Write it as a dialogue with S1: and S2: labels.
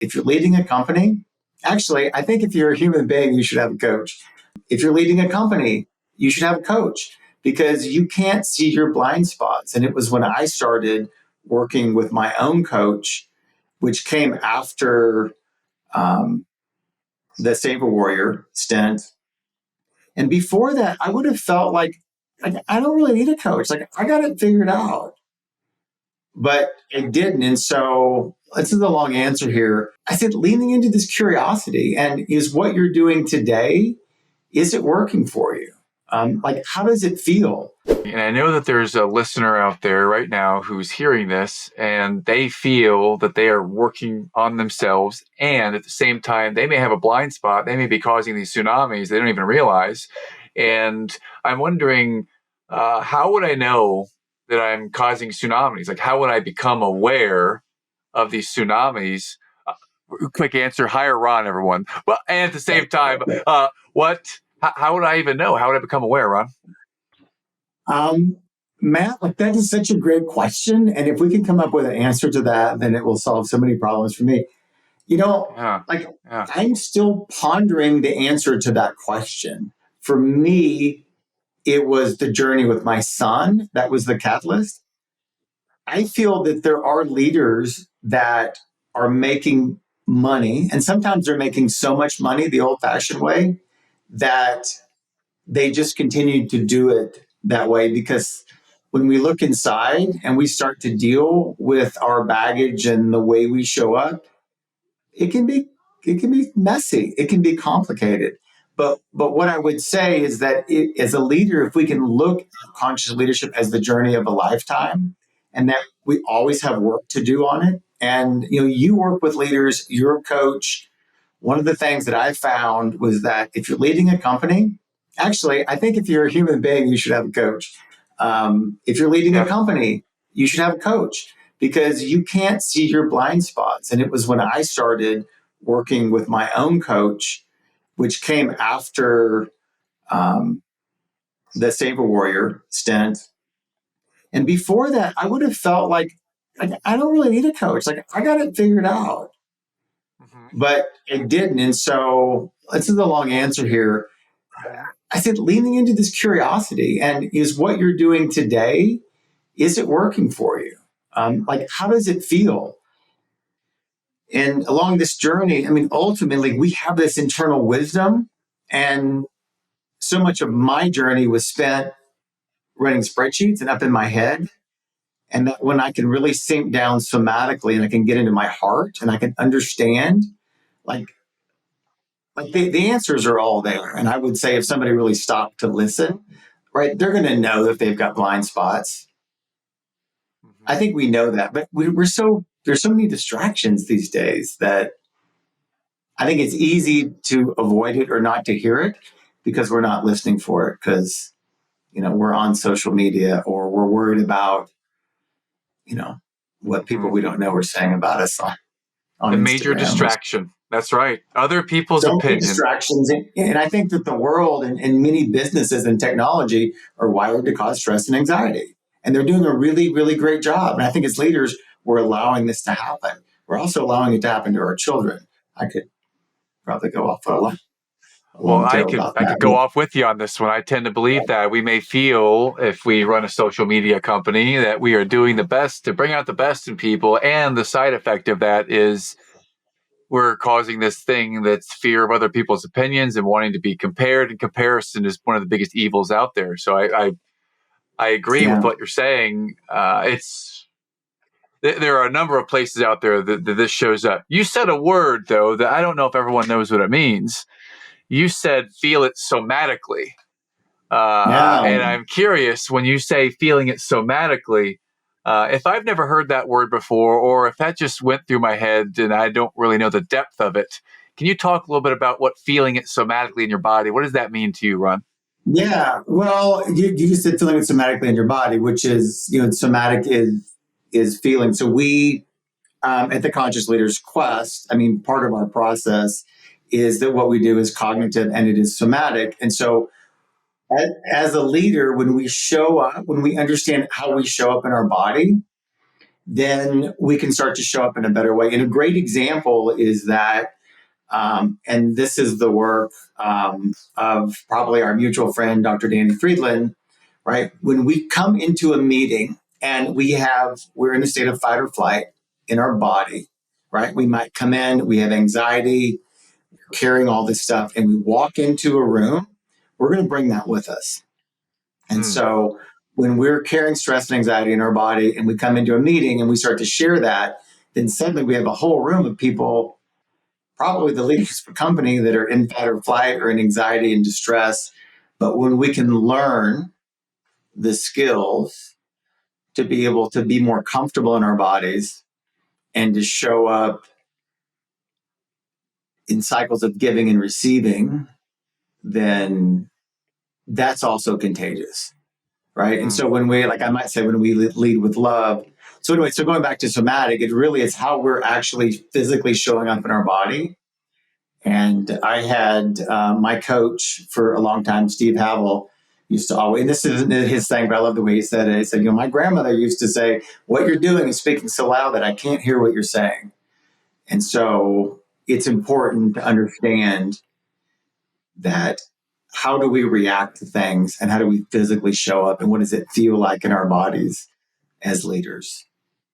S1: If you're leading a company, actually, I think if you're a human being, you should have a coach. If you're leading a company, you should have a coach because you can't see your blind spots. And it was when I started working with my own coach, which came after um, the Save a Warrior stint. And before that, I would have felt like I don't really need a coach. Like I got it figured out, but it didn't. And so this is a long answer here. I said, leaning into this curiosity and is what you're doing today, is it working for you? Like, how does it feel?
S2: And I know that there's a listener out there right now who's hearing this and they feel that they are working on themselves. And at the same time, they may have a blind spot. They may be causing these tsunamis they don't even realize. And I'm wondering, how would I know that I'm causing tsunamis? Like, how would I become aware of these tsunamis? Quick answer, hire Ron, everyone. Well, and at the same time, how would I even know? How would I become aware, Ron?
S1: Matt, like that is such a great question. And if we can come up with an answer to that, then it will solve so many problems for me. I'm still pondering the answer to that question. For me, it was the journey with my son that was the catalyst. I feel that there are leaders that are making money, and sometimes they're making so much money the old fashioned way that they just continue to do it that way because when we look inside and we start to deal with our baggage and the way we show up, it can be messy. It can be complicated. But what I would say is that as a leader, if we can look at conscious leadership as the journey of a lifetime, and that we always have work to do on it. And you work with leaders, you're a coach. One of the things that I found was that if you're leading a company, actually, I think if you're a human being, you should have a coach. If you're leading a company, you should have a coach because you can't see your blind spots. And it was when I started working with my own coach, which came after the Save a Warrior stint. And before that, I would have felt like I don't really need a coach. Like I got it figured out. But it didn't. And so this is a long answer here. I said, leaning into this curiosity and is what you're doing today, is it working for you? Like, how does it feel? And along this journey, I mean, ultimately, we have this internal wisdom. And so much of my journey was spent running spreadsheets and up in my head. And that when I can really sink down somatically and I can get into my heart and I can understand, like the answers are all there. And I would say if somebody really stopped to listen, right, they're going to know if they've got blind spots. I think we know that, but there's so many distractions these days that I think it's easy to avoid it or not to hear it because we're not listening for it because, we're on social media or we're worried about, what people we don't know are saying about us on
S2: the
S1: Instagram.
S2: Major distraction. That's right. Other people's opinion.
S1: Distractions. And I think that the world and many businesses and technology are wired to cause stress and anxiety. And they're doing a really, really great job. And I think as leaders, we're allowing this to happen. We're also allowing it to happen to our children. I could probably go off on
S2: I could go off with you on this one. I tend to believe that we may feel if we run a social media company that we are doing the best to bring out the best in people. And the side effect of that is we're causing this thing that's fear of other people's opinions and wanting to be compared. And comparison is one of the biggest evils out there. So I agree with what you're saying. There are a number of places out there that this shows up. You said a word, though, that I don't know if everyone knows what it means. You said feel it somatically. And I'm curious, when you say feeling it somatically, if I've never heard that word before, or if that just went through my head and I don't really know the depth of it, can you talk a little bit about what feeling it somatically in your body, what does that mean to you, Ron?
S1: Yeah, well, you just said feeling it somatically in your body, which is, somatic is feeling. So we, at the Conscious Leaders Quest, I mean, part of our process is that what we do is cognitive and it is somatic. And so as a leader, when we show up, when we understand how we show up in our body, then we can start to show up in a better way. And a great example is that, and this is the work of probably our mutual friend, Dr. Danny Friedland, right? When we come into a meeting and we're in a state of fight or flight in our body, right? We might come in, we have anxiety, carrying all this stuff, and we walk into a room, we're going to bring that with us. And so when we're carrying stress and anxiety in our body and we come into a meeting and we start to share that, then suddenly we have a whole room of people, probably the leaders for company, that are in fight or flight or in anxiety and distress. But when we can learn the skills to be able to be more comfortable in our bodies and to show up in cycles of giving and receiving, then that's also contagious, right? And so when we, like I might say, when we lead with love. So anyway, so going back to somatic, it really is how we're actually physically showing up in our body. And I had my coach for a long time, Steve Havel, used to always, and this isn't his thing, but I love the way he said it. He said, my grandmother used to say, what you're doing is speaking so loud that I can't hear what you're saying. And so it's important to understand that how do we react to things and how do we physically show up and what does it feel like in our bodies as leaders?